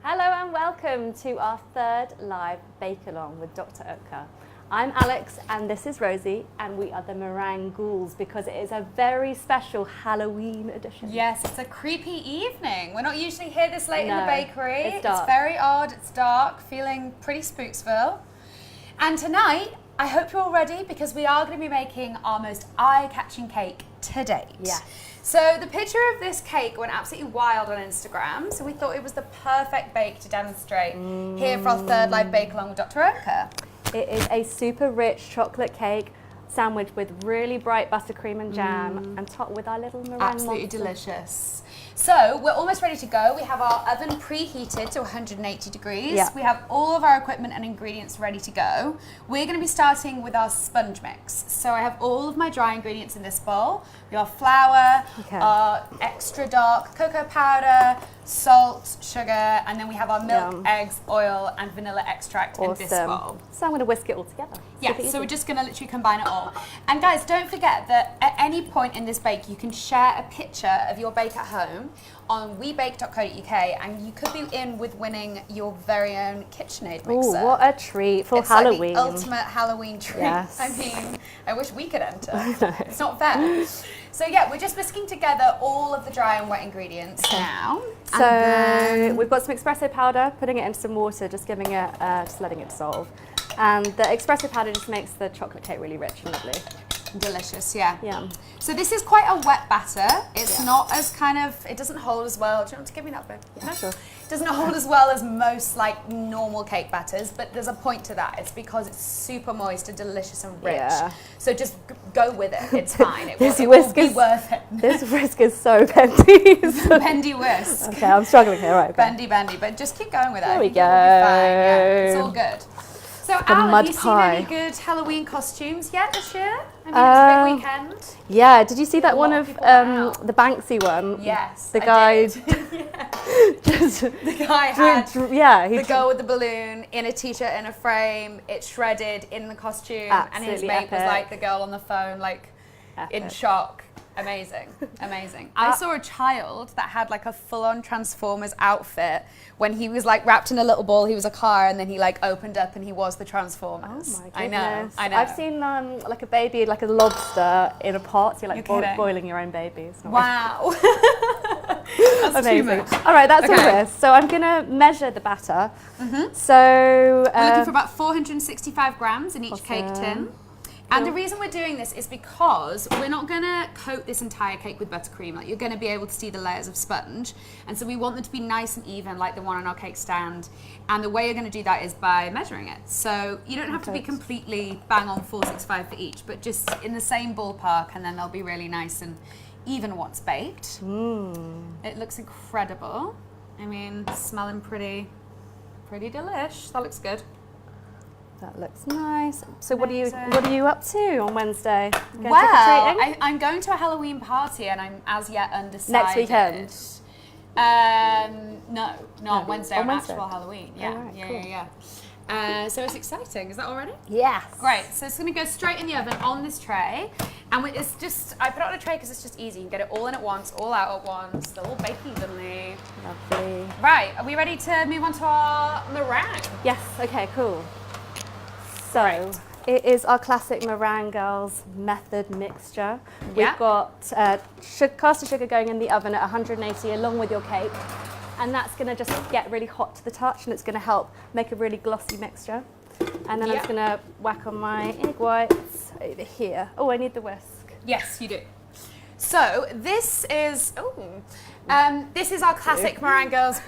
Hello and welcome to our third live bake-along with Dr. Oetker. I'm Alex and this is Rosie and we are the Meringue Girls because it is a very special Halloween edition. Yes, it's a creepy evening. We're not usually here this late in the bakery. It's dark. It's very odd, it's dark, feeling pretty Spooksville. And tonight, I hope you're all ready because we are going to be making our most eye-catching cake to date. Yes. So the picture of this cake went absolutely wild on Instagram, so we thought it was the perfect bake to demonstrate here for our third live bake-along with Dr. Oetker. It is a super rich chocolate cake sandwiched with really bright buttercream and jam and topped with our little meringue Absolutely monster. delicious. So we're almost ready to go. We have our oven preheated to 180 degrees. Yeah. We have all of our equipment and ingredients ready to go. We're going to be starting with our sponge mix. So I have all of my dry ingredients in this bowl. We have flour, our extra dark cocoa powder, salt, sugar, and then we have our milk, eggs, oil, and vanilla extract in this bowl. So I'm going to whisk it all together. Yeah, so we're just going to literally combine it all. And guys, don't forget that at any point in this bake, you can share a picture of your bake at home on webake.co.uk and you could be in with winning your very own KitchenAid mixer. Oh, what a treat for Halloween. Like the ultimate Halloween treat. Yes. I mean, I wish we could enter. It's not fair. So yeah, we're just whisking together all of the dry and wet ingredients now. So we've got some espresso powder, putting it into some water, just giving it, just letting it dissolve. And the espresso powder just makes the chocolate cake really rich and lovely. Delicious, yeah. Yeah. So this is quite a wet batter. It's not as kind of, it doesn't hold as well. Do you want to give me that bit? Yeah, sure. It doesn't hold as well as most like normal cake batters, but there's a point to that. It's because it's super moist and delicious and rich. Yeah. So just go with it. It's fine. It This will whisk be is worth it. This whisk is so bendy. Bendy whisk. Okay, I'm struggling here, right? Bendy, but just keep going with it. There we go. It'll be fine. Yeah, it's all good. So Al, have you seen pie. any good Halloween costumes yet this year? I mean, it's a big weekend. Yeah, did you see that one of people out. the Banksy one? Yes, The I guy did. just The guy had he the girl with the balloon in a t-shirt in a frame, it shredded in the costume, and his Absolutely mate was epic. like the girl on the phone, like in Epic. shock. Amazing, amazing. I saw a child that had like a full-on Transformers outfit when he was like wrapped in a little ball. He was a car, and then he like opened up and he was the Transformers. Oh my goodness. I know. I've seen like a baby, like a lobster in a pot. So you're like boiling your own baby. It's not Wow. That's amazing. too much. All right, that's all Okay. this. So I'm gonna measure the batter. So We're looking for about 465 grams in each cake tin. And the reason we're doing this is because we're not going to coat this entire cake with buttercream. Like, you're going to be able to see the layers of sponge. And so we want them to be nice and even, like the one on our cake stand. And the way you're going to do that is by measuring it. So you don't have to be completely bang on 465 for each, but just in the same ballpark, and then they'll be really nice and even once baked. It looks incredible. I mean, smelling pretty delish. That looks good. that looks nice. So what are you up to on Wednesday? Going Well, trick-or-treating? I'm going to a Halloween party and I'm as yet undecided. Next weekend? No, on Wednesday, on Wednesday. actual Halloween. Oh, Yeah, right, yeah, cool. yeah. So it's exciting. Is that all ready? Yes. Great. So it's going to go straight in the oven on this tray. And it's just, I put it on a tray because it's just easy. You can get it all in at once, all out at once. They'll all bake evenly. Lovely. Right. Are we ready to move on to our meringue? Yes, okay, cool. So, it is our classic Meringue Girls method mixture. Yeah. We've got caster sugar going in the oven at 180 along with your cake. And that's gonna just get really hot to the touch and it's gonna help make a really glossy mixture. And then I'm just gonna whack on my egg whites over here. Oh, I need the whisk. Yes, you do. So this is, this is our classic Meringue Girls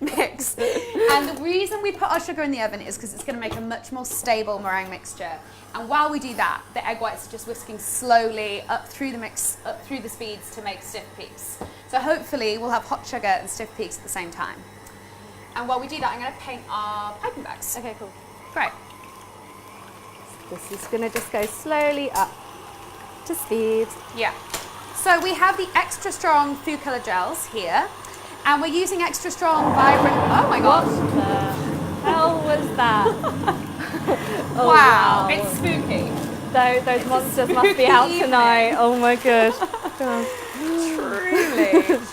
mix. And the reason we put our sugar in the oven is because it's going to make a much more stable meringue mixture. And while we do that, the egg whites are just whisking slowly up through the mix, up through the speeds to make stiff peaks. So hopefully we'll have hot sugar and stiff peaks at the same time. And while we do that, I'm going to paint our piping bags. Okay, cool. Great. This is going to just go slowly up to speed. Yeah. So we have the extra strong food colour gels here, and we're using extra strong vibrant. Oh my gosh! What the hell was that? Oh, wow, it's spooky. Those monsters must be out tonight. Oh my gosh.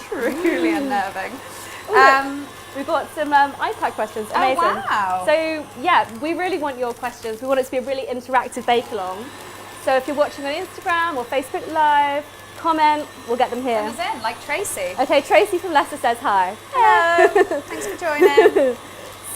Truly unnerving. We've got some iPad questions. Amazing. Oh, wow. So yeah, we really want your questions. We want it to be a really interactive bake-along. So if you're watching on Instagram or Facebook Live, comment, we'll get them here. Send us in, like Tracy. Okay, Tracy from Leicester says hi. Hello. Thanks for joining.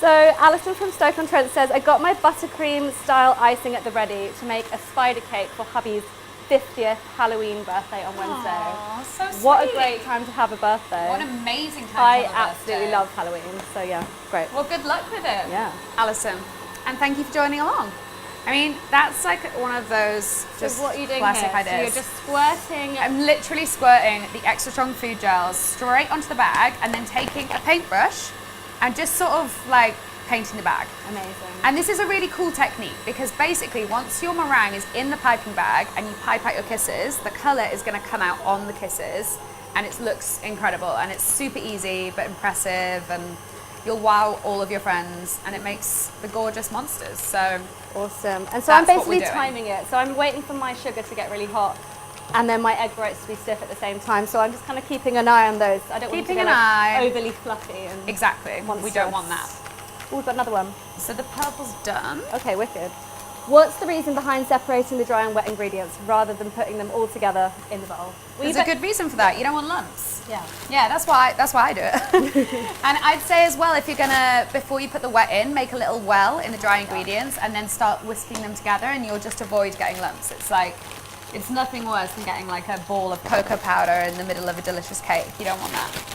So Alison from Stoke-on-Trent says, I got my buttercream style icing at the ready to make a spider cake for hubby's 50th Halloween birthday on Wednesday. Aww, so sweet. What a great time to have a birthday. What an amazing time I to have a absolutely birthday. love Halloween, so yeah, great. Well, good luck with it. Yeah. Alison, and thank you for joining along. I mean, that's like one of those just So what are you doing classic here? ideas. So you're just squirting. I'm literally squirting the extra strong food gels straight onto the bag and then taking a paintbrush and just sort of like painting the bag. Amazing. And this is a really cool technique because basically once your meringue is in the piping bag and you pipe out your kisses, the colour is going to come out on the kisses and it looks incredible and it's super easy but impressive and you'll wow all of your friends and it makes the gorgeous monsters. So awesome. And so I'm that's what we're basically doing. timing it. So I'm waiting for my sugar to get really hot and then my egg whites to be stiff at the same time. So I'm just kind of keeping an eye on those. I don't want Keeping them to an go eye. like overly fluffy and exactly, we monstrous. don't want that. Oh, we've got another one. So the purple's done. Okay, wicked. What's the reason behind separating the dry and wet ingredients rather than putting them all together in the bowl? There's a good reason for that. You don't want lumps. Yeah. Yeah, that's why I do it. And I'd say as well, if you're gonna, before you put the wet in, make a little well in the dry ingredients and then start whisking them together and you'll just avoid getting lumps. It's like, it's nothing worse than getting like a ball of cocoa powder in the middle of a delicious cake. You don't want that.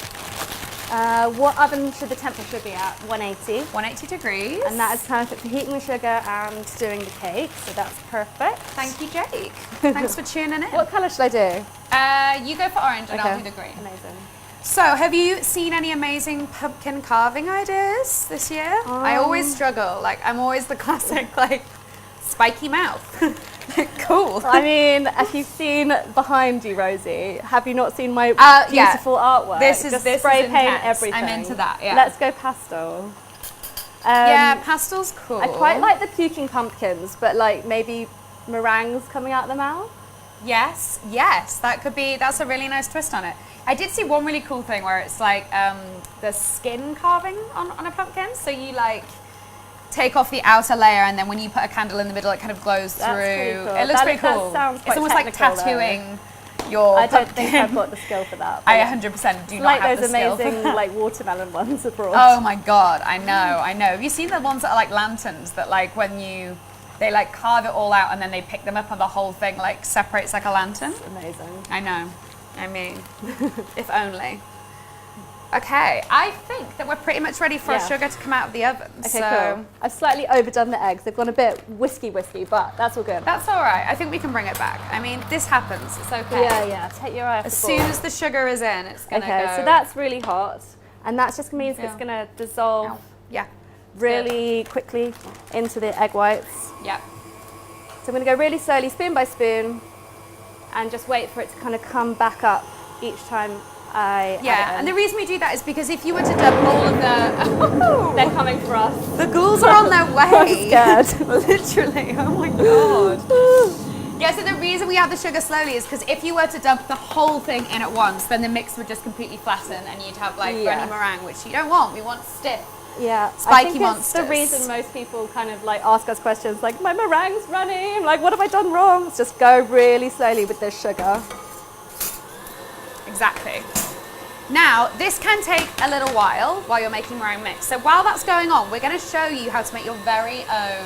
What oven should the temperature be at? 180. 180 degrees. And that is perfect for heating the sugar and doing the cake, so that's perfect. Thank you, Jake. Thanks for tuning in. What colour should I do? You go for orange and Okay. I'll do the green. Amazing. So, have you seen any amazing pumpkin carving ideas this year? I always struggle. Like, I'm always the classic, like, spiky mouth. Cool. I mean, if you've seen behind you, Rosie, have you not seen my Yeah. beautiful artwork? This is spray intense. paint everything. I'm into that, yeah. Let's go pastel. Yeah, pastel's cool. I quite like the puking pumpkins, but like maybe meringues coming out of the mouth. Yes, that could be, that's a really nice twist on it. I did see one really cool thing where it's like the skin carving on a pumpkin. So you like take off the outer layer and then when you put a candle in the middle it kind of glows That's pretty through. cool. It looks That- pretty that cool. sounds quite It's almost like technical, though. tattooing your I don't pumpkin. think I've got the skill for that. but I yeah. 100% do It's not like have those the skill for amazing that. like watermelon ones abroad. Oh my god, I know. Have you seen the ones that are like lanterns that like when they like carve it all out and then they pick them up and the whole thing like separates like a lantern? Amazing. I know. I mean, if only. Okay, I think that we're pretty much ready for our Yeah. sugar to come out of the oven. Okay, so cool. I've slightly overdone the eggs. They've gone a bit whiskey, but that's all good. that's all right. I think we can bring it back. I mean, this happens. It's okay. Yeah. Take your eye off As the ball. soon as the sugar is in, it's gonna Okay, go. so that's really hot, and that just means Yeah. it's gonna dissolve Ow. Yeah. really quickly into the egg whites. Yeah. So I'm gonna go really slowly, spoon by spoon, and just wait for it to kind of come back up each time I add it Yeah, in. and the reason we do that is because if you were to dump all of the They're coming for us. the ghouls are on their way. I'm scared. Literally. Oh my god. Yeah, so the reason we add the sugar slowly is because if you were to dump the whole thing in at once, then the mix would just completely flatten and you'd have like Yeah. runny meringue, which you don't want. We want stiff. Yeah, I Spiky think it's the monsters. reason most people kind of like ask us questions like, my meringue's running, I'm like, what have I done wrong? It's just go really slowly with this sugar. Exactly. Now, this can take a little while you're making meringue mix. So while that's going on, we're going to show you how to make your very own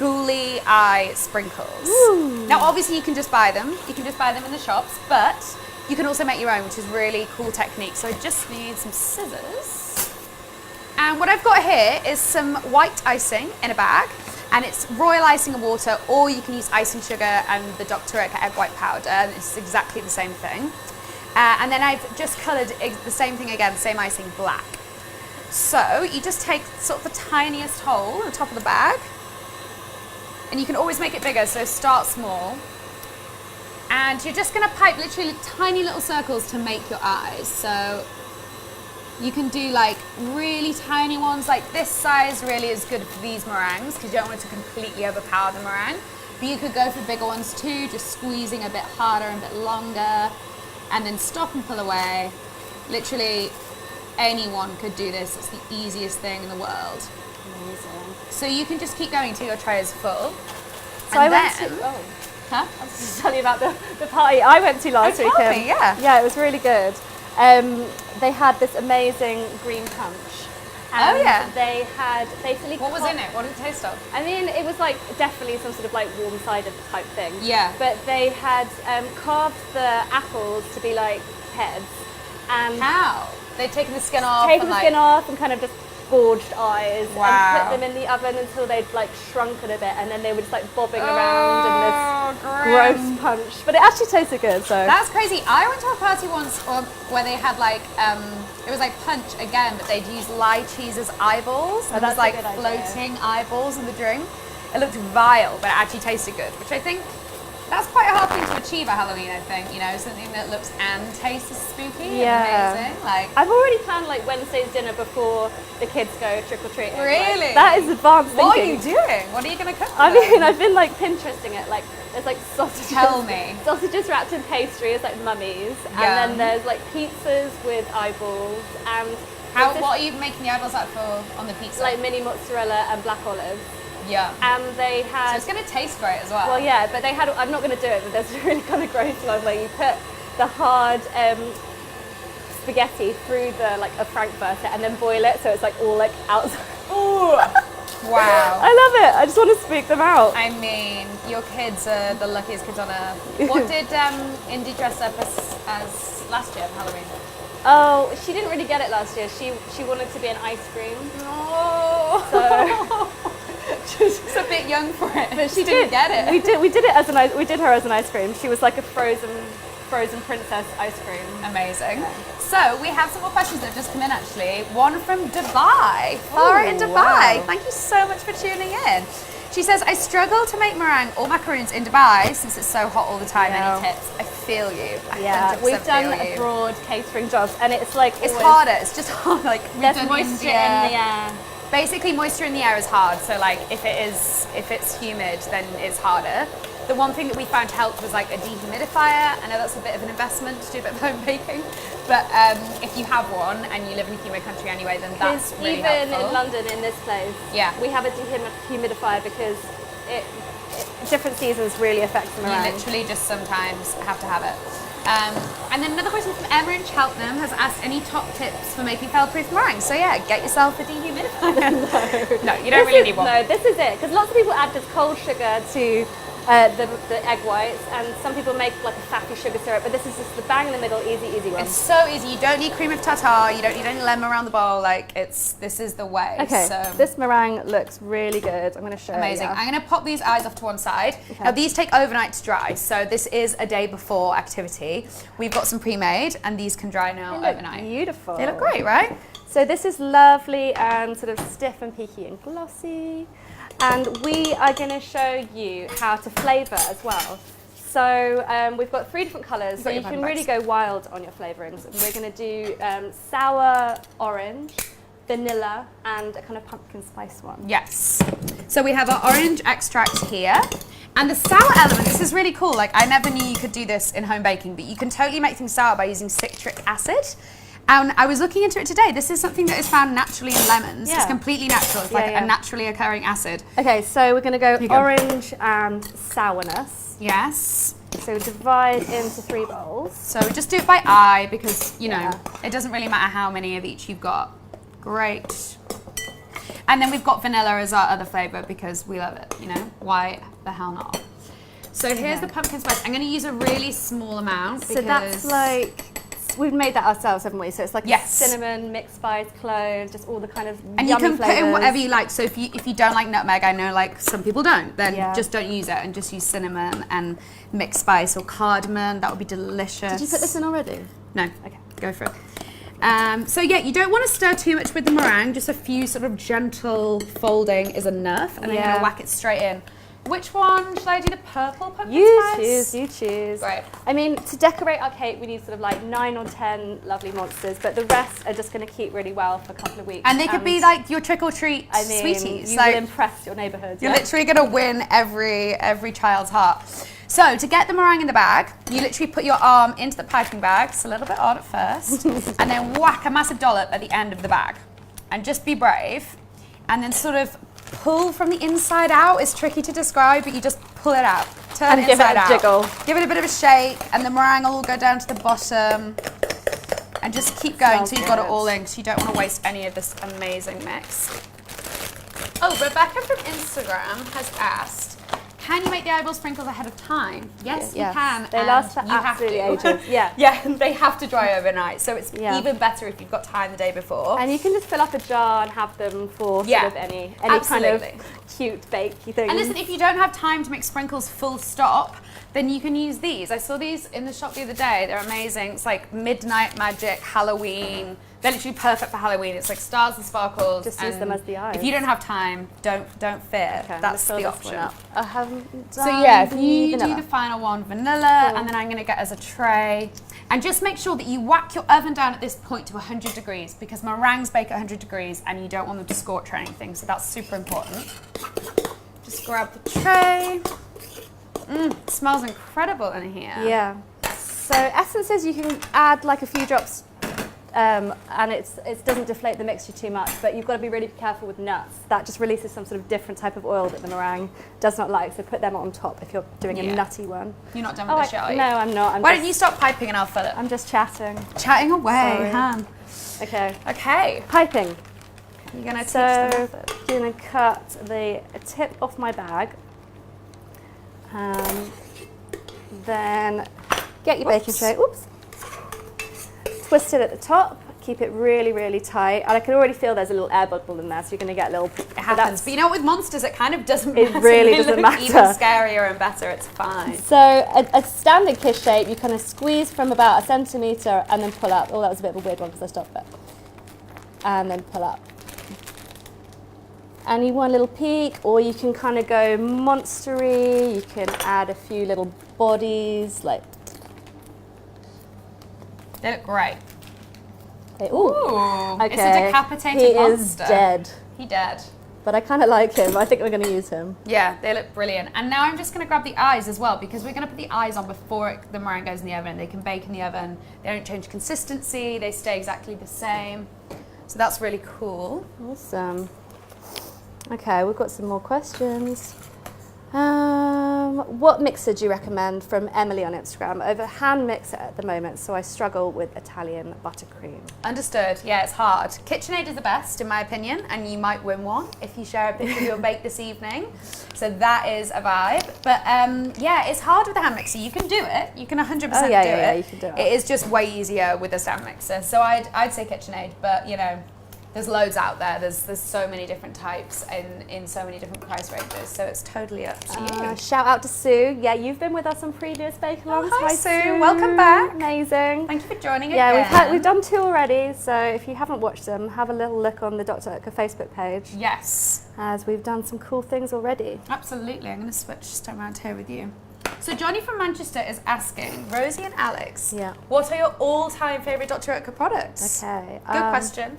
Ghoulie eye sprinkles. Ooh. Now obviously you can just buy them. You can just buy them in the shops, but you can also make your own, which is really cool technique. So I just need some scissors. And what I've got here is some white icing in a bag, and it's royal icing and water, or you can use icing sugar and the Dr. Oetker egg white powder, and it's exactly the same thing. And then I've just coloured the same thing again, same icing, black. So you just take sort of the tiniest hole on the top of the bag, and you can always make it bigger, so start small. And you're just gonna pipe literally tiny little circles to make your eyes. So you can do like really tiny ones, like this size really is good for these meringues because you don't want it to completely overpower the meringue. But you could go for bigger ones too, just squeezing a bit harder and a bit longer, and then stop and pull away. Literally anyone could do this. It's the easiest thing in the world. Amazing. So you can just keep going till your tray is full. So I went to, Huh? I was just telling you about the party I went to last weekend. Tell me, yeah. Yeah, it was really good. They had this amazing green punch. And Oh yeah. They had basically. What was in it? What did it taste of? I mean, it was like definitely some sort of like warm cider type thing. Yeah. But they had carved the apples to be like heads. And How? They'd taken the skin off. taken the skin off and kind of just gorged eyes Wow. and put them in the oven until they'd like shrunken a bit, and then they were just like bobbing around in this gross punch. But it actually tasted good, so. That's crazy. I went to a party once where they had like, it was like punch again, but they'd use lychees as eyeballs. Oh, And it that's was like a good idea. floating eyeballs in the drink. It looked vile, but it actually tasted good, which I think that's quite a hard thing to achieve at Halloween, I think. You know, something that looks and tastes amazing. Like, I've already planned like Wednesday's dinner before the kids go trick or treating. Really? Like, that is advanced what are thinking. you doing? What are you going to cook? I for mean, them? I've been like Pinteresting it. Like, there's like sausages. Tell me. Sausages wrapped in pastry, it's like mummies, and Yum. then there's like pizzas with eyeballs and. there's this, What are you making the eyeballs out for on the pizza? like mini mozzarella and black olives. Yeah. And they So had. it's going to taste great as well. Well, yeah, but they had. I'm not going to do it, but there's a really kind of gross one where you put the hard spaghetti through the like a frankfurter and then boil it, so it's like all like outside. Ooh. Wow. I love it. I just want to speak them out. I mean, your kids are the luckiest kids on earth. What did Indy dress up as last year for Halloween? Oh, she didn't really get it last year. She wanted to be an ice cream. Oh. So She's a bit young for it. but she didn't get it. We did it as an ice. We did her as an ice cream. She was like a frozen princess ice cream. Amazing. Yeah. So we have some more questions that have just come in actually. One from Dubai. Farah in Dubai. wow. Thank you so much for tuning in. She says, I struggle to make meringue or macaroons in Dubai since it's so hot all the time. Yeah. Any tips? I feel you. I Yeah, 100% we've done feel you. abroad catering jobs, and it's like It's always- harder. It's just hard. Like we've There's done moisture India. in the air. Basically, moisture in the air is hard. So like if it's humid, then it's harder. The one thing that we found helped was like a dehumidifier. I know that's a bit of an investment to do a bit of home baking, but if you have one and you live in a humid country anyway, then that's really even helpful. in London, in this place, Yeah. we have a dehumidifier because it different seasons really affects them You around. literally just sometimes have to have it. And then another question from Emma in Cheltenham has asked any top tips for making fail-proof meringue. So yeah, get yourself a dehumidifier. No, you don't really need one. No, this is it, because lots of people add just cold sugar to the egg whites, and some people make like a fatty sugar syrup, but this is just the bang in the middle, easy one. It's so easy. You don't need cream of tartar. You don't need any lemon around the bowl. Like this is the way. Okay, So. this meringue looks really good. I'm going to show Amazing. you. I'm going to pop these eyes off to one side. Okay. Now these take overnight to dry, so this is a day before activity. We've got some pre-made, and these can dry now They look overnight. beautiful. They look great, right? So this is lovely and sort of stiff and peaky and glossy. And we are going to show you how to flavour as well. So we've got 3 different colours, so got you your can paper really bags. go wild on your flavourings. And we're going to do sour orange, vanilla, and a kind of pumpkin spice one. Yes. So we have our orange extract here. And the sour element, this is really cool. Like I never knew you could do this in home baking, but you can totally make things sour by using citric acid. And I was looking into it today. This is something that is found naturally in lemons. Yeah. It's completely natural. It's Yeah, like yeah. a naturally occurring acid. Okay, so we're going to go you go. orange and sourness. Yes. So divide into 3 bowls. So just do it by eye because, you know, Yeah. it doesn't really matter how many of each you've got. Great. And then we've got vanilla as our other flavour because we love it, you know? Why the hell not? So here's the pumpkin spice. I'm going to use a really small amount because... So that's like... We've made that ourselves, haven't we? So it's like cinnamon, mixed spice, cloves, just all the kind of and yummy you can flavors. put in whatever you like. So if you don't like nutmeg, I know like some people don't, then just don't use it and just use cinnamon and mixed spice or cardamom. That would be delicious. Did you put this in already? No. Okay, go for it. So yeah, you don't want to stir too much with the meringue. Just a few sort of gentle folding is enough, and then you're gonna whack it straight in. Which one should I do? The purple pumpkin spice? You choose. Right. I mean, to decorate our cake, we need sort of like 9 or 10 lovely monsters, but the rest are just going to keep really well for a couple of weeks. And they could be like your trick or treat sweeties. You like, will impress your neighbourhood. You're literally going to win every child's heart. So to get the meringue in the bag, you literally put your arm into the piping bag. It's a little bit odd at first, and then whack a massive dollop at the end of the bag, and just be brave, and then sort of pull from the inside out. It's tricky to describe, but you just pull it out. Turn it inside out. Give it a jiggle. Give it a bit of a shake, and the meringue will go down to the bottom. And just keep going until you've got it all in, because you don't want to waste any of this amazing mix. Oh, Rebecca from Instagram has asked, can you make the eyeball sprinkles ahead of time? Yes, you can. They last for absolutely ages. Yeah. Yeah, they have to dry overnight, so it's even better if you've got time the day before. And you can just fill up a jar and have them for sort of any kind of cute bakey thing. And listen, if you don't have time to make sprinkles full stop, then you can use these. I saw these in the shop the other day. They're amazing. It's like Midnight Magic, Halloween. They're literally perfect for Halloween. It's like stars and sparkles. Just use them as the eyes. If you don't have time, don't fear. Okay, that's the option. I haven't done so yeah, if you vanilla. do the final one, vanilla, and then I'm gonna get as a tray. And just make sure that you whack your oven down at this point to 100 degrees because meringues bake at 100 degrees and you don't want them to scorch or anything. So that's super important. Just grab the tray. It smells incredible in here. Yeah. So essences, you can add like a few drops and it doesn't deflate the mixture too much, but you've got to be really careful with nuts. That just releases some sort of different type of oil that the meringue does not like, so put them on top if you're doing a nutty one. You're not done with the shit, are you? No, I'm not. Why don't you stop piping and I'll fill it? I'm just chatting. Chatting away, Sorry. huh? Okay. Okay. Piping. You're going to teach the method. I'm going to cut the tip off my bag. Then get your baking tray. Oops. Twist it at the top, keep it really, really tight. And I can already feel there's a little air bubble in there, so you're going to get a little... It happens. But you know what, with monsters, it kind of doesn't matter. It really doesn't matter. Even scarier and better, it's fine. So a standard kiss shape, you kind of squeeze from about 1 centimetre and then pull up. Oh, that was a bit of a weird one because I stopped it. And then pull up. And you want a little peak, or you can kind of go monstery. You can add a few little bodies, like... They look great. Ooh. Okay. It's a decapitated he monster. Is dead. He dead. But I kind of like him. I think we're going to use him. Yeah, they look brilliant. And now I'm just going to grab the eyes as well, because we're going to put the eyes on before the meringue goes in the oven. They can bake in the oven. They don't change consistency. They stay exactly the same. So that's really cool. Awesome. Okay, we've got some more questions. What mixer do you recommend from Emily on Instagram? I have a hand mixer at the moment, so I struggle with Italian buttercream. Understood. Yeah, it's hard. KitchenAid is the best, in my opinion, and you might win one if you share a picture of your bake this evening. So that is a vibe. But yeah, it's hard with a hand mixer. You can do it. You can 100% do it. Yeah, you can do it. It is just way easier with a stand mixer. So I'd say KitchenAid, but you know, there's loads out there. There's so many different types in so many different price ranges. So it's totally up to you. Shout out to Sue. Yeah, you've been with us on previous bake-alongs. Hi Sue. Welcome back. Amazing. Thank you for joining again. Yeah, we've done 2 already. So if you haven't watched them, have a little look on the Dr. Utka Facebook page. Yes. As we've done some cool things already. Absolutely. I'm going to switch around here with you. So Johnny from Manchester is asking, Rosie and Alex, what are your all-time favourite Dr. Utka products? Okay. Good question.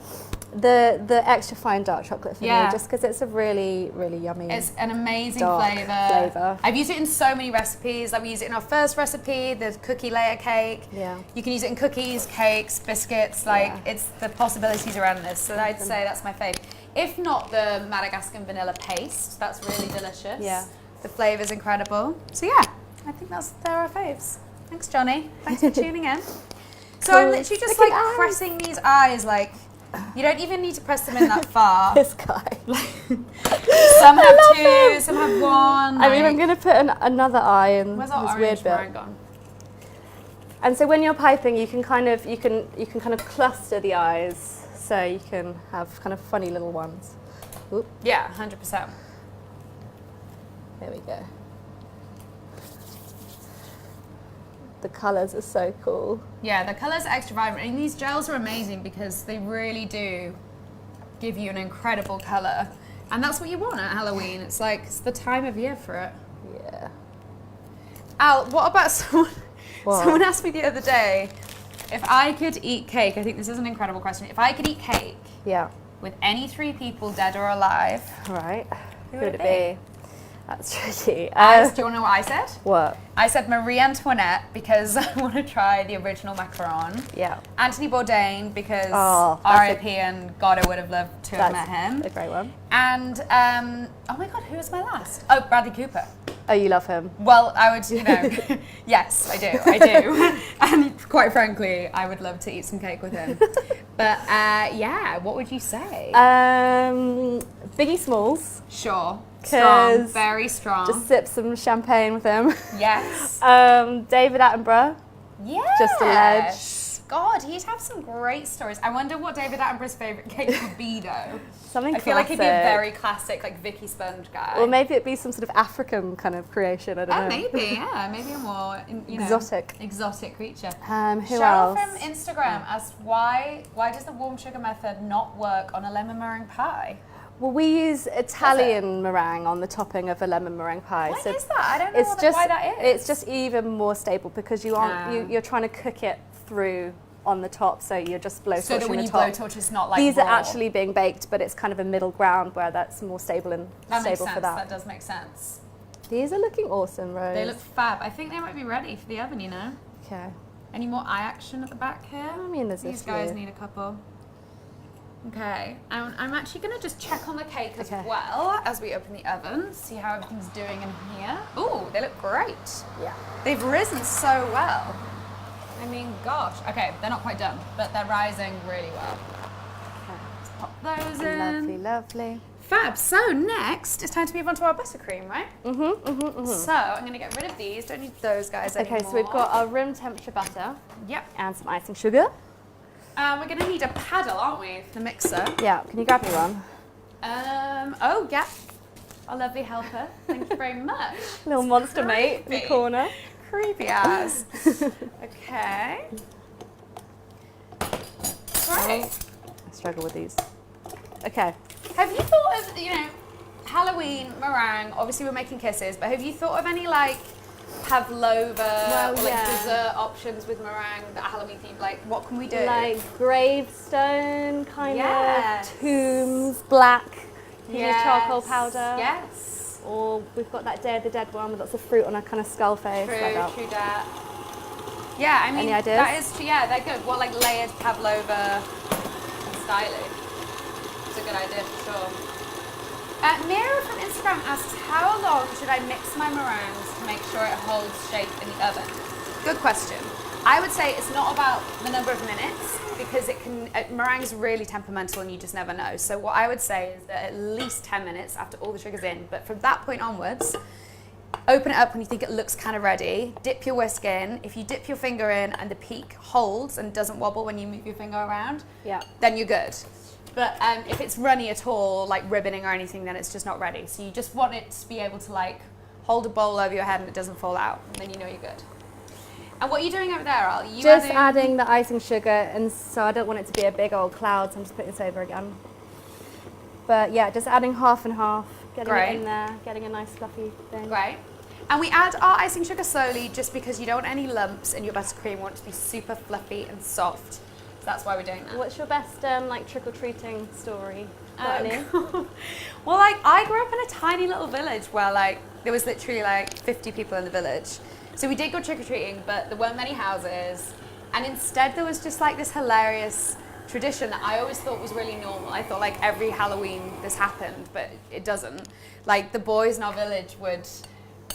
The extra fine dark chocolate for me, just because it's a really, really yummy. It's an amazing flavour. I've used it in so many recipes. Like we use it in our first recipe, the cookie layer cake. Yeah. You can use it in cookies, cakes, biscuits. Like it's the possibilities around this. So I'd say that's my fave. If not the Madagascar vanilla paste, that's really delicious. Yeah. The flavour's incredible. So yeah, I think they're our faves. Thanks, Johnny. Thanks for tuning in. So I'm literally just like pressing these eyes like You don't even need to press them in that far. This guy. Some have two, some have one. I mean, I'm going to put another eye in Where's this our weird orange bit. meringue gone? And so when you're piping, you can kind of cluster the eyes, so you can have kind of funny little ones. Oop. Yeah, 100%. There we go. The colours are so cool. Yeah, the colours are extra vibrant. And these gels are amazing because they really do give you an incredible colour. And that's what you want at Halloween. It's like, it's the time of year for it. Yeah. Al, what about someone... What? Someone asked me the other day if I could eat cake. I think this is an incredible question. If I could eat cake with any 3 people, dead or alive, Right. who would it be? That's tricky. Do you want to know what I said? What? I said Marie Antoinette because I want to try the original macaron. Yeah. Anthony Bourdain because Oh, R.I.P. and God, I would have loved to have met him. A great one. And oh my God, who was my last? Oh, Bradley Cooper. Oh, you love him? Well, I would, yes, I do. And quite frankly, I would love to eat some cake with him. But yeah, what would you say? Biggie Smalls. Sure. Strong, 'Cause very strong. Just sip some champagne with him. Yes. David Attenborough. Yes. Just a ledge. God, he'd have some great stories. I wonder what David Attenborough's favourite cake would be, though. Something I feel like he'd be a very classic, like Vicky Sponge guy. Or maybe it'd be some sort of African kind of creation. I don't know. Maybe, yeah. Maybe a more exotic creature. Who Cheryl else? from Instagram asked why does the warm sugar method not work on a lemon meringue pie? Well, we use Italian meringue on the topping of a lemon meringue pie. Why is that? I don't know why that is. It's just even more stable because you aren't you're trying to cook it through on the top, so you're just blowtorching the top. So that when you blowtorch, it's not like these raw. are actually being baked, but it's kind of a middle ground where that's more stable and stable for that. That does make sense. These are looking awesome, Rose. They look fab. I think they might be ready for the oven, you know. Okay. Any more eye action at the back here? I mean, there's these a guys few. need a couple. Okay, I'm actually going to just check on the cake as Okay. well as we open the oven, see how everything's doing in here. Ooh, they look great. Yeah. They've risen so well. I mean, gosh. Okay, they're not quite done, but they're rising really well. Okay. Let's pop those in. Lovely, lovely. Fab. So next, it's time to move on to our buttercream, right? So I'm going to get rid of these. Don't need those guys anymore. Okay, so we've got our room temperature butter. Yep. And some icing sugar. We're going to need a paddle, aren't we, for the mixer? Yeah, can you grab me one? Oh, yeah. Our lovely helper. Thank you very much. Little monster mate in the creepy. corner. Creepy ass. Okay. Right. I struggle with these. Okay. Have you thought of, Halloween meringue? Obviously, we're making kisses, but have you thought of any pavlova or dessert options with meringue that are Halloween themed? Like, what can we do? Like gravestone kind of, tombs, black, you use charcoal powder. Yes. Or we've got that Day of the Dead one with lots of fruit on a kind of skull face. True, like that. true that. Yeah, I mean, Any ideas? that is true. Yeah, they're good. What, like layered pavlova and styling? It's a good idea for sure. Mira from Instagram asks, how long should I mix my meringues to make sure it holds shape in the oven? Good question. I would say it's not about the number of minutes because meringue's really temperamental and you just never know. So what I would say is that at least 10 minutes after all the sugar's in, but from that point onwards, open it up when you think it looks kind of ready, dip your whisk in. If you dip your finger in and the peak holds and doesn't wobble when you move your finger around, then you're good. But if it's runny at all, like ribboning or anything, then it's just not ready. So you just want it to be able to hold a bowl over your head and it doesn't fall out, and then you know you're good. And what are you doing over there, Al? Just adding the icing sugar, and so I don't want it to be a big old cloud, so I'm just putting this over again. But yeah, just adding half and half, getting it in there, getting a nice fluffy thing. Great. And we add our icing sugar slowly just because you don't want any lumps in your buttercream. You want it to be super fluffy and soft. So that's why we're doing that. What's your best trick-or-treating story? Well, I grew up in a tiny little village where there was literally 50 people in the village. So we did go trick-or-treating, but there weren't many houses. And instead there was just this hilarious tradition that I always thought was really normal. I thought every Halloween this happened, but it doesn't. The boys in our village would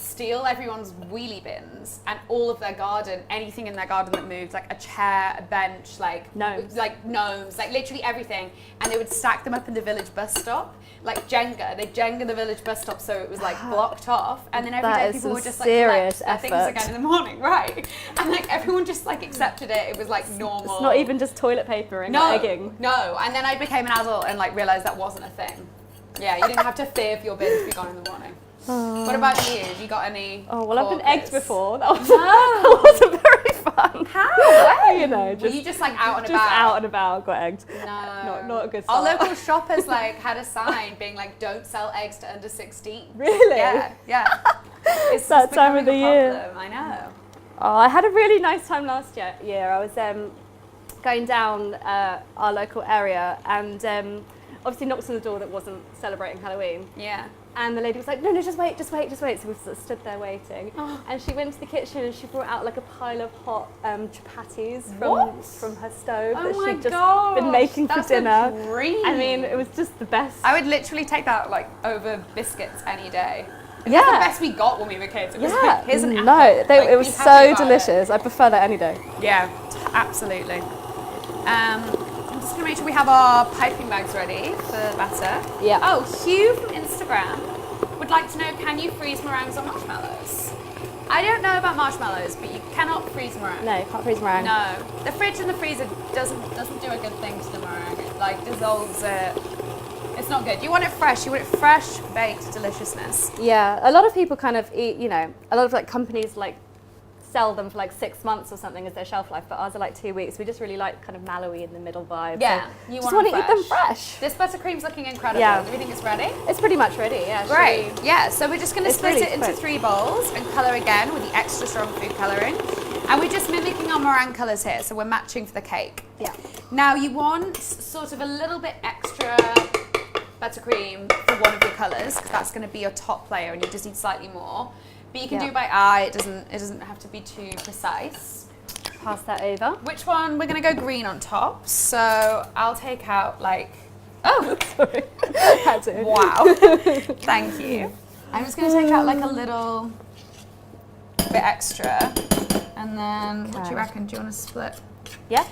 steal everyone's wheelie bins and all of their garden, anything in their garden that moved, like a chair, a bench, like gnomes, like literally everything, and they would stack them up in the village bus stop, like Jenga. They'd Jenga the village bus stop so it was like blocked off, and then every day people would just like collect their things again in the morning, right? And like everyone just like accepted it. It was like normal. It's not even just toilet paper and egging. No, and then I became an adult and like realised that wasn't a thing. Yeah, you didn't have to fear for your bin to be gone in the morning. What about you? Have you got any? Oh, well, I've been egged before. That wasn't very fun. How? You know, were you just like out and about? Just out and about, got egged. No. Not a good start. Our local shoppers like had a sign being like, don't sell eggs to under 16. Really? Yeah. It's that time of the year. I know. Oh, I had a really nice time last year. I was going down our local area and obviously knocked on the door that wasn't celebrating Halloween. Yeah. And the lady was like, no, just wait. So we sort of stood there waiting. Oh. And she went to the kitchen and she brought out like a pile of hot chapatis from her stove that she'd just been making for dinner. I mean, it was just the best. I would literally take that like over biscuits any day. Yeah. That's the best we got when we were kids. It was like, here's an apple. It was so delicious. I prefer that any day. Yeah, absolutely. I'm just going to make sure we have our piping bags ready for batter. Yeah. Oh, Hugh from Instagram would like to know, can you freeze meringues or marshmallows? I don't know about marshmallows, but you cannot freeze meringue. No, you can't freeze meringue. No. The fridge and the freezer doesn't do a good thing to the meringue. It like dissolves it. It's not good. You want it fresh. You want it fresh, baked deliciousness. Yeah, a lot of people kind of eat, you know, a lot of like companies like sell them for like 6 months or something as their shelf life, but ours are like 2 weeks. We just really like kind of mallowy in the middle vibe. Yeah, so you just want to eat them fresh. This buttercream's looking incredible. Yeah. Do we think it's ready? It's pretty much ready, yeah. Great. Yeah, so we're just going to split really it into 3 bowls and colour again with the extra strong food colouring. And we're just mimicking our meringue colours here, so we're matching for the cake. Yeah. Now you want sort of a little bit extra buttercream for one of your colours, because that's going to be your top layer and you just need slightly more. But you can do it by eye, it doesn't have to be too precise. Pass that over. Which one? We're going to go green on top, so I'll take out like, oh, sorry. Had to. Wow, thank you. I'm just going to take out like a little bit extra, and then what do you reckon? Do you want to split? Yeah,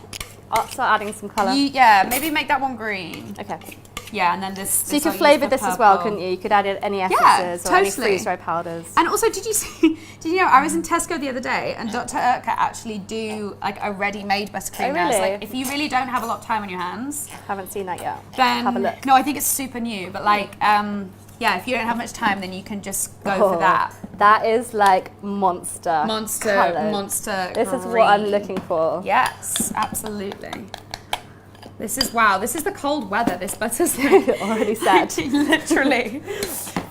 I'll start adding some colour. Yeah, maybe make that one green. Okay. Yeah, and then this. So you could flavour this as well, couldn't you? You could add any essences or any freeze-dried powders. And also, did you know, I was in Tesco the other day and Dr. Urka actually do like a ready-made buttercream now. So, like, if you really don't have a lot of time on your hands. Haven't seen that yet. Then, have a look. No, I think it's super new, but like, yeah, if you don't have much time, then you can just go for that. That is like monster Monster This green. is what I'm looking for. Yes, absolutely. This is, wow, this is the cold weather, this butter's like already said. Literally.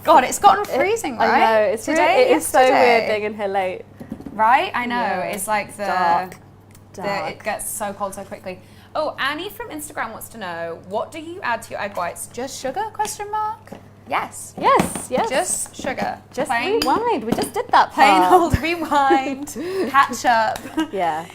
God, it's gotten freezing, right? I know, it's today. It is so weird being in here late. Right? I know. Yeah. It's like Dark. it gets so cold so quickly. Oh, Annie from Instagram wants to know, what do you add to your egg whites? Just sugar, question mark? Yes. Yes. Just sugar. Just rewind. We just did that part. Plain old rewind. Catch up. Yeah.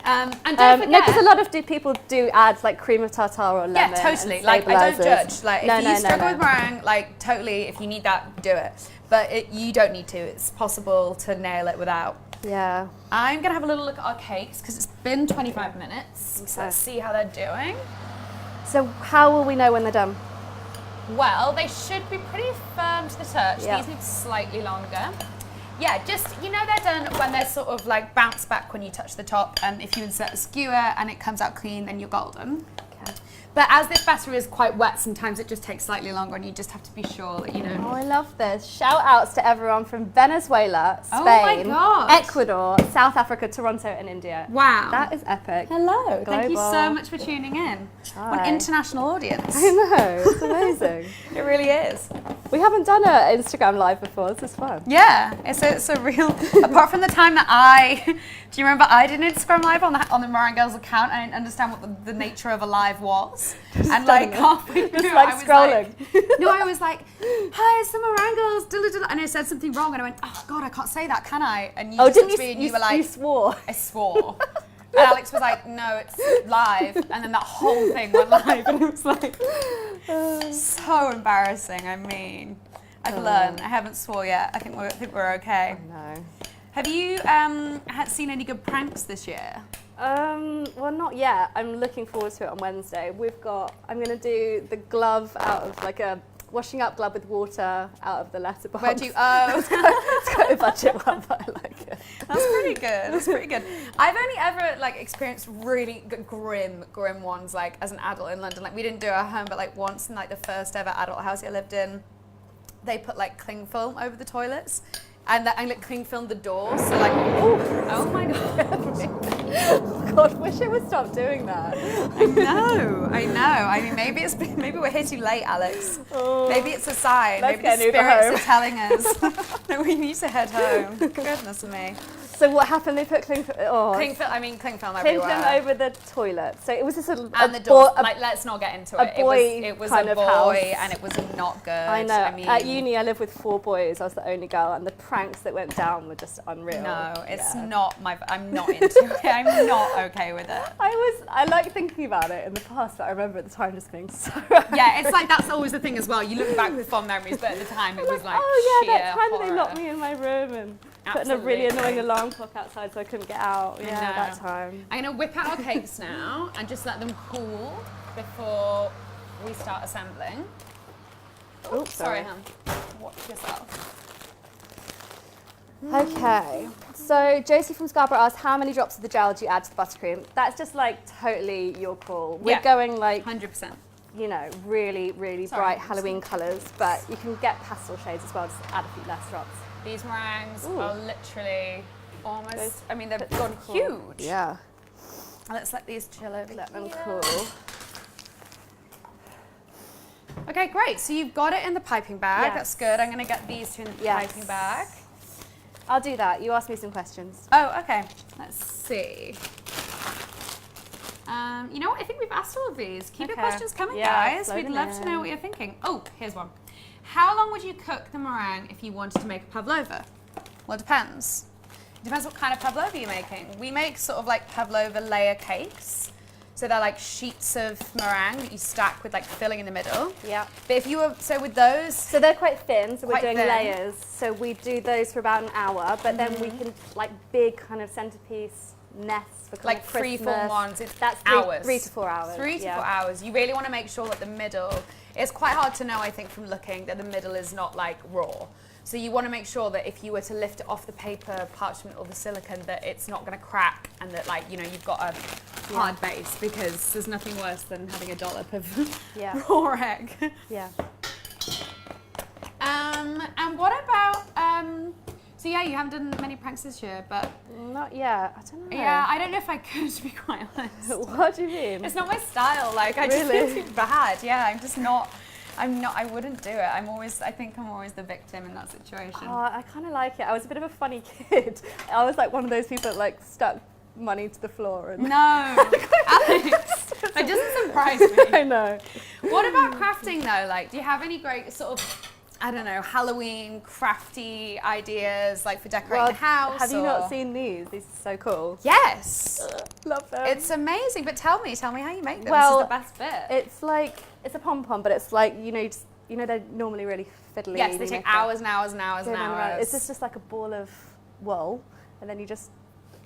And don't forget. No, because a lot of people do add like cream of tartar or lemon. Yeah, totally. Like, I don't judge. Like, if you struggle with meringue, like, totally, if you need that, do it. But you don't need to. It's possible to nail it without. Yeah. I'm going to have a little look at our cakes because it's been 25 minutes. So let's see how they're doing. So how will we know when they're done? Well, they should be pretty firm to the touch. Yeah. These need slightly longer. Yeah, just, you know, they're done when they're sort of like bounce back when you touch the top, and if you insert a skewer and it comes out clean, then you're golden. Okay. But as this batter is quite wet, sometimes it just takes slightly longer and you just have to be sure that, you know. Oh, I love this. Shout outs to everyone from Venezuela, Spain, oh my God. Ecuador, South Africa, Toronto and India. Wow. That is epic. Hello. Global. Thank you so much for tuning in. Hi. What an international audience. I know, it's amazing. It really is. We haven't done an Instagram live before, this is fun. Yeah, it's a real, apart from the time that do you remember I did an Instagram live on the Meringue Girls account? I didn't understand what the nature of a live was. And like halfway through, just like scrolling. I was like, hi, it's the Meringue Girls, and I said something wrong and I went, oh God, I can't say that, can I? And you just didn't looked at me and you were like, you swore. I swore. And Alex was like, no, it's live. And then that whole thing went live and it was like, so embarrassing, I mean. I've learned. I haven't swore yet. I think we're okay. No. Have you seen any good pranks this year? Well, not yet. I'm looking forward to it on Wednesday. I'm going to do the glove out of like a washing up glove with water out of the letterbox. Where do you, oh. It's quite a budget one, but I like it. That's pretty good. That's pretty good. I've only ever like experienced really grim ones like as an adult in London. Like we didn't do it at home, but like once in like the first ever adult house I lived in, they put like cling film over the toilets. And like cling filmed the doors, so like, oh my god. God, wish it would stop doing that. I know. I mean, maybe we're here too late, Alex. Oh. Maybe it's a sign. Let's maybe the get an Uber spirits are telling us that we need to head home. Goodness me. So what happened? They put cling film. Cling film everywhere. Cling film over the toilet. So it was just and the door. Like, let's not get into it. It was kind a of boy, house. and it was not good. I know. I mean, at uni, I lived with 4 boys. I was the only girl, and the pranks that went down were just unreal. No, it's not my. I'm not into it. I'm not okay with it. I like thinking about it in the past, but I remember at the time just being so. Yeah, it's like that's always the thing as well. You look back with fond memories, but at the time it was like, oh yeah, sheer that time horror. that they locked me in my room and putting a really annoying alarm clock outside so I couldn't get out. Yeah, that time. I'm gonna whip out our cakes now and just let them cool before we start assembling. Oops, sorry, hon. Watch yourself. Okay, so Josie from Scarborough asked, how many drops of the gel do you add to the buttercream? That's just like totally your call. We're going like 100%. You know, really, really bright Halloween colours, but you can get pastel shades as well, just add a few less drops. These meringues are literally almost, I mean, they've gone huge. Yeah. Let's let these chill over. Let them cool. Okay, great. So you've got it in the piping bag. Yes. That's good. I'm going to get these two in the piping bag. I'll do that. You asked me some questions. Oh, okay. Let's see. You know what? I think we've asked all of these. Keep your questions coming, guys. We'd love to know what you're thinking. Oh, here's one. How long would you cook the meringue if you wanted to make a pavlova? Well, it depends. It depends what kind of pavlova you're making. We make sort of like pavlova layer cakes. So they're like sheets of meringue that you stack with like filling in the middle. Yeah. But if you were, so with those... So they're quite thin, so we're doing thin. layers. So we do those for about an hour, but then we can, like big kind of centerpiece nests for kind like of Christmas. free-form ones, That's hours. 3 to 4 hours. 3 to 4 hours. You really want to make sure that the middle, it's quite hard to know, I think, from looking, that the middle is not like raw. So you want to make sure that if you were to lift it off the paper, parchment or the silicone, that it's not going to crack and that, like, you know, you've got a hard base, because there's nothing worse than having a dollop of raw egg. Yeah. And what about, so yeah, you haven't done many pranks this year, but... Not yet, I don't know. Yeah, I don't know if I could, to be quite honest. What do you mean? It's not my style, like, I just feel too bad. Yeah, I wouldn't do it. I think I'm always the victim in that situation. Oh, I kind of like it. I was a bit of a funny kid. I was like one of those people that like stuck money to the floor. And no, Alex, that doesn't surprise me. I know. What about crafting though? Like, do you have any great sort of, I don't know, Halloween crafty ideas, like for decorating the house? Have you not seen these? These are so cool. Yes. Love them. It's amazing, but tell me how you make them. Well, this is the best bit. It's like, it's a pom-pom, but it's like, you know, they're normally really fiddly. Yes, they take hours and hours and hours and hours. It's just like a ball of wool, and then you just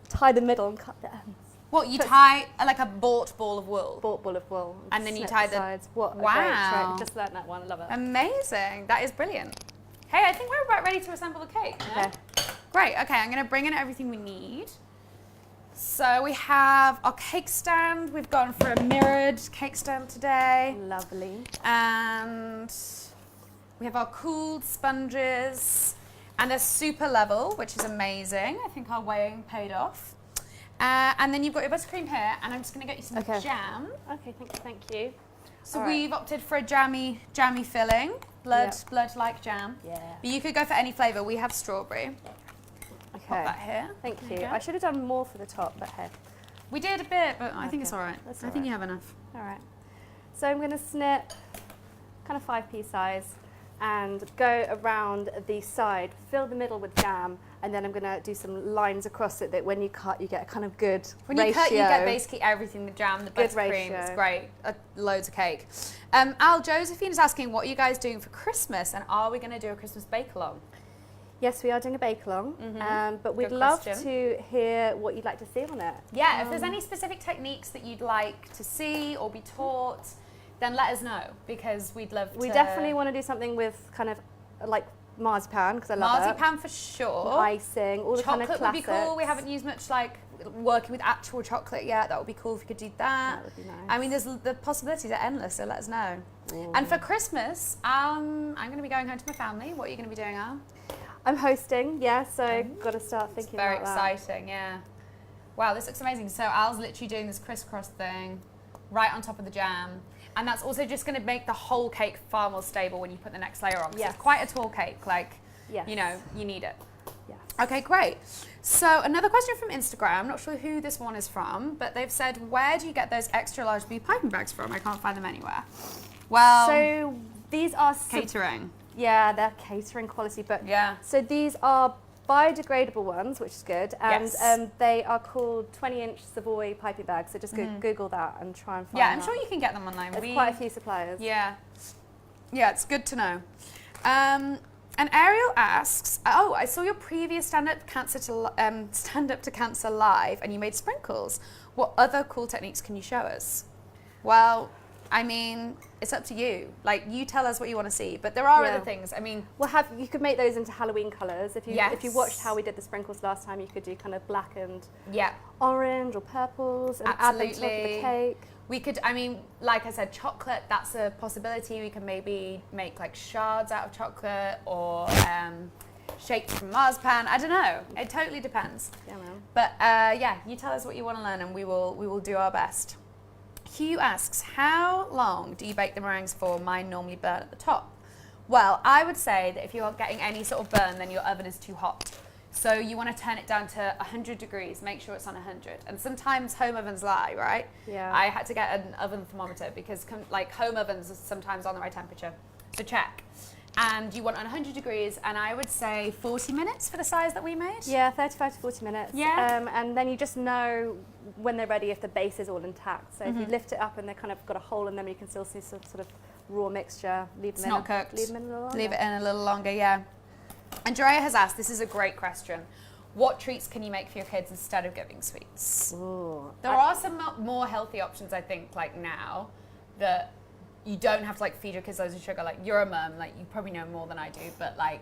tie the middle and cut the ends. What, you tie like a bought ball of wool? Bought ball of wool. And then you tie the sides. What wow. a great trick. Just learned that one, I love it. Amazing, that is brilliant. Hey, I think we're about ready to assemble the cake. Okay. Great, okay, I'm gonna bring in everything we need. So we have our cake stand. We've gone for a mirrored cake stand today. Lovely. And we have our cooled sponges. And they're super level, which is amazing. I think our weighing paid off. And then you've got your buttercream here, and I'm just gonna get you some jam. Okay, thank you. So we've opted for a jammy filling, blood-like jam. Yeah. But you could go for any flavour. We have strawberry. Okay. Pop that here. Thank you. Okay. I should have done more for the top, but hey. We did a bit, but I think it's all right. That's I think you have enough. All right. So I'm going to snip kind of 5p size, and go around the side, fill the middle with jam, and then I'm going to do some lines across it that when you cut, you get a kind of good When ratio. you cut, you get basically everything, the jam, the buttercream, it's great. Loads of cake. Al, Josephine is asking, what are you guys doing for Christmas, and are we going to do a Christmas bake-along? Yes, we are doing a bake-along, but we'd love to hear what you'd like to see on it. Yeah, if there's any specific techniques that you'd like to see or be taught, then let us know, because we'd love to... We definitely want to do something with kind of like marzipan, because I love it. Marzipan for sure. Icing, all the kind of classics. Chocolate would be cool. We haven't used much like working with actual chocolate yet. That would be cool if you could do that. That would be nice. I mean, the possibilities are endless, so let us know. And for Christmas, I'm going to be going home to my family. What are you going to be doing, Al? I'm hosting, yeah, so got to start thinking about that. Very exciting, yeah. Wow, this looks amazing. So Al's literally doing this crisscross thing right on top of the jam. And that's also just going to make the whole cake far more stable when you put the next layer on. Yes. It's quite a tall cake, like, Yes. you know, you need it. Yes. Okay, great. So another question from Instagram, I'm not sure who this one is from, but they've said, where do you get those extra large blue piping bags from? I can't find them anywhere. Well, So these are... catering. Yeah, they're catering quality, but... Yeah. So these are biodegradable ones, which is good, and Yes. they are called 20-inch Savoy piping bags, so just Google that and try and find Yeah, I'm that. sure you can get them online. There's quite a few suppliers. Yeah. Yeah, it's good to know. And Ariel asks, oh, I saw your previous stand-up to cancer live, and you made sprinkles. What other cool techniques can you show us? Well, I mean, it's up to you. Like, you tell us what you want to see, but there are other things. I mean, you could make those into Halloween colours. If you watched how we did the sprinkles last time, you could do kind of black and orange or purples and add them to the cake. We could, I mean, like I said, chocolate, that's a possibility. We can maybe make like shards out of chocolate or shapes from marzipan. I don't know. It totally depends. Yeah, man. But yeah, you tell us what you want to learn and we will do our best. Hugh asks, how long do you bake the meringues for? Mine normally burn at the top. Well, I would say that if you're getting any sort of burn, then your oven is too hot. So you want to turn it down to 100 degrees, make sure it's on 100. And sometimes home ovens lie, right? Yeah. I had to get an oven thermometer because like home ovens are sometimes on the right temperature. So check. And you want on 100 degrees, and I would say 40 minutes for the size that we made. Yeah, 35 to 40 minutes. Yeah. And then you just know when they're ready if the base is all intact. So if you lift it up and they're kind of got a hole in them, you can still see some sort of raw mixture. Leave them It's not cooked. Leave them in a little longer. Leave it in a little longer, yeah. Andrea has asked, this is a great question. What treats can you make for your kids instead of giving sweets? Ooh. There are some more healthy options, I think, like now, that you don't have to like feed your kids loads of sugar. Like you're a mum, like you probably know more than I do, but like,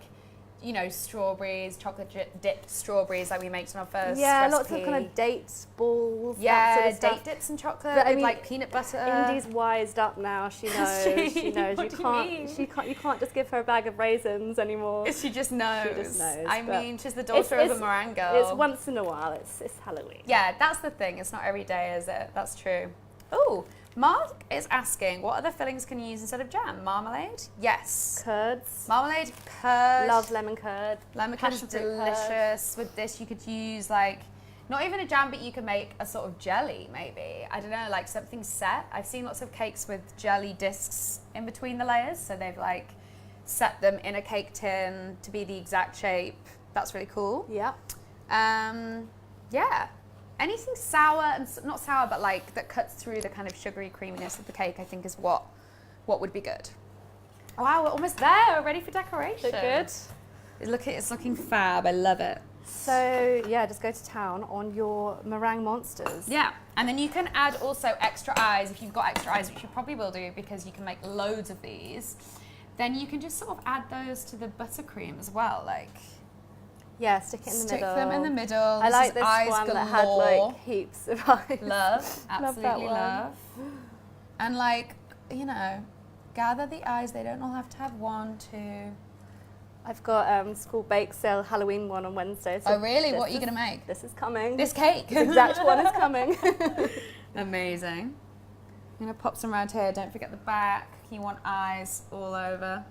you know, strawberries, chocolate dipped strawberries, like we make in our first recipe. Lots of kind of date balls. Yeah, that sort of stuff. date dips and chocolate But, I with mean, like peanut butter. Indy's wised up now. She knows. She knows. What do you mean? You can't just give her a bag of raisins anymore. She just knows. She just knows. I mean, she's the daughter of a meringue girl. It's once in a while. It's Halloween. Yeah, that's the thing. It's not every day, is it? That's true. Oh, Mark is asking, what other fillings can you use instead of jam? Marmalade? Yes. Curds. Marmalade, curd. Love lemon curd. Lemon curd is delicious. With this, you could use like, not even a jam, but you could make a sort of jelly, maybe. I don't know, like something set. I've seen lots of cakes with jelly discs in between the layers. So they've like set them in a cake tin to be the exact shape. That's really cool. Yeah. Yeah. Anything sour, and not sour, but like that cuts through the kind of sugary creaminess of the cake, I think is what would be good. Wow, we're almost there. We're ready for decoration. Look good. It's looking fab. I love it. So yeah, just go to town on your meringue monsters. Yeah, and then you can add also extra eyes if you've got extra eyes, which you probably will do because you can make loads of these. Then you can just sort of add those to the buttercream as well, like. Yeah, stick it in the middle. Stick them in the middle. I like this eyes one galore. that had like heaps of eyes. Love, absolutely one. love. And like, you know, gather the eyes. They don't all have to have one, two. I've got school bake sale Halloween one on Wednesday. So Oh really? What are you going to make? This is coming. This cake? This exact one is coming. Amazing. I'm going to pop some around here. Don't forget the back. You want eyes all over.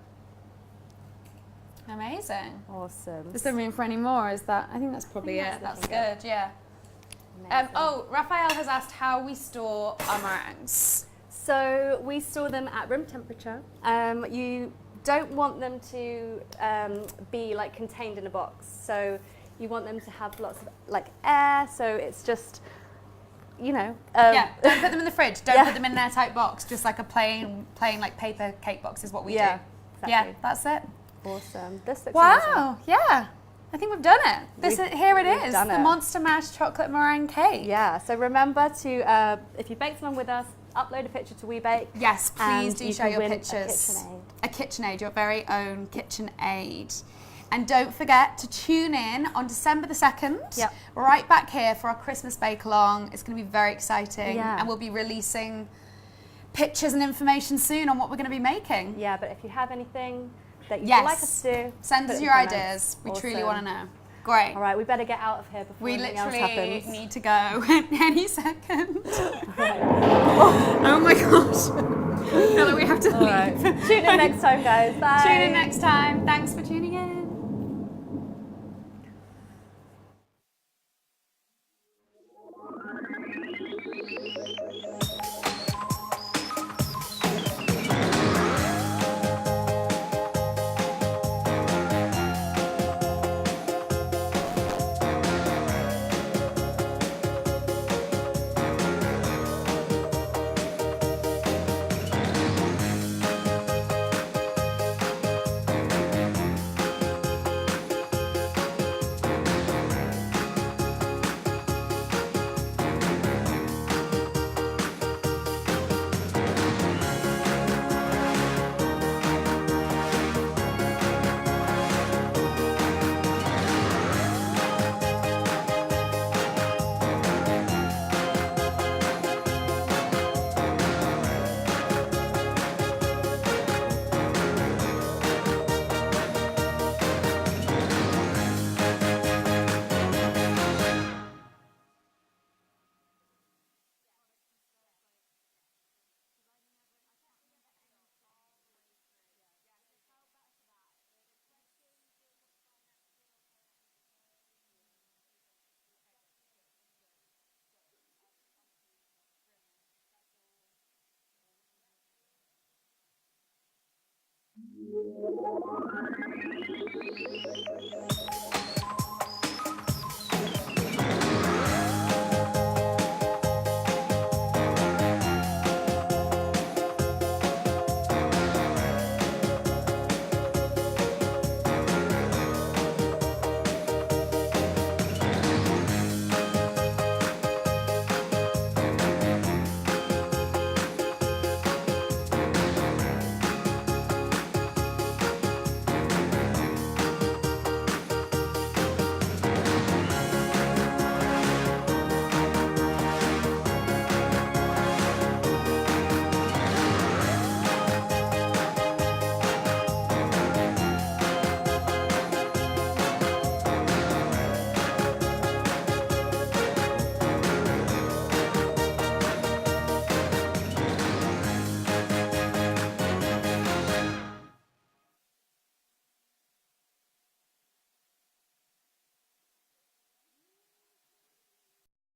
Amazing. Awesome. Is there room for any more? Is that? I think that's probably it. That's good. Yeah. Oh, Raphael has asked how we store our meringues. So we store them at room temperature. You don't want them to be like contained in a box. So you want them to have lots of like air. So it's just, you know. Yeah, don't put them in the fridge. Don't Yeah. put them in an airtight box. Just like a plain like paper cake box is what we do. Exactly. Yeah, that's it. Awesome. This looks Wow. Yeah. I think we've done it. Here it we've is. done The it. Monster Mash chocolate meringue cake. Yeah, so remember to, if you baked along with us, upload a picture to WeBake. Yes, please and do you share can your win pictures. A KitchenAid. A KitchenAid, your very own KitchenAid. And don't forget to tune in on December the 2nd, Yep. right back here for our Christmas bake along. It's going to be very exciting. Yeah. And we'll be releasing pictures and information soon on what we're going to be making. Yeah, but if you have anything that you'd Yes. like us to do, Send put us it in your comments. ideas. We truly Awesome. want to know. Great. All right, we better get out of here before We anything else literally happens. need to go any second. Oh my gosh. I feel like we have to leave. Right. Tune in next time, guys. Bye. Tune in next time. Thanks for tuning in.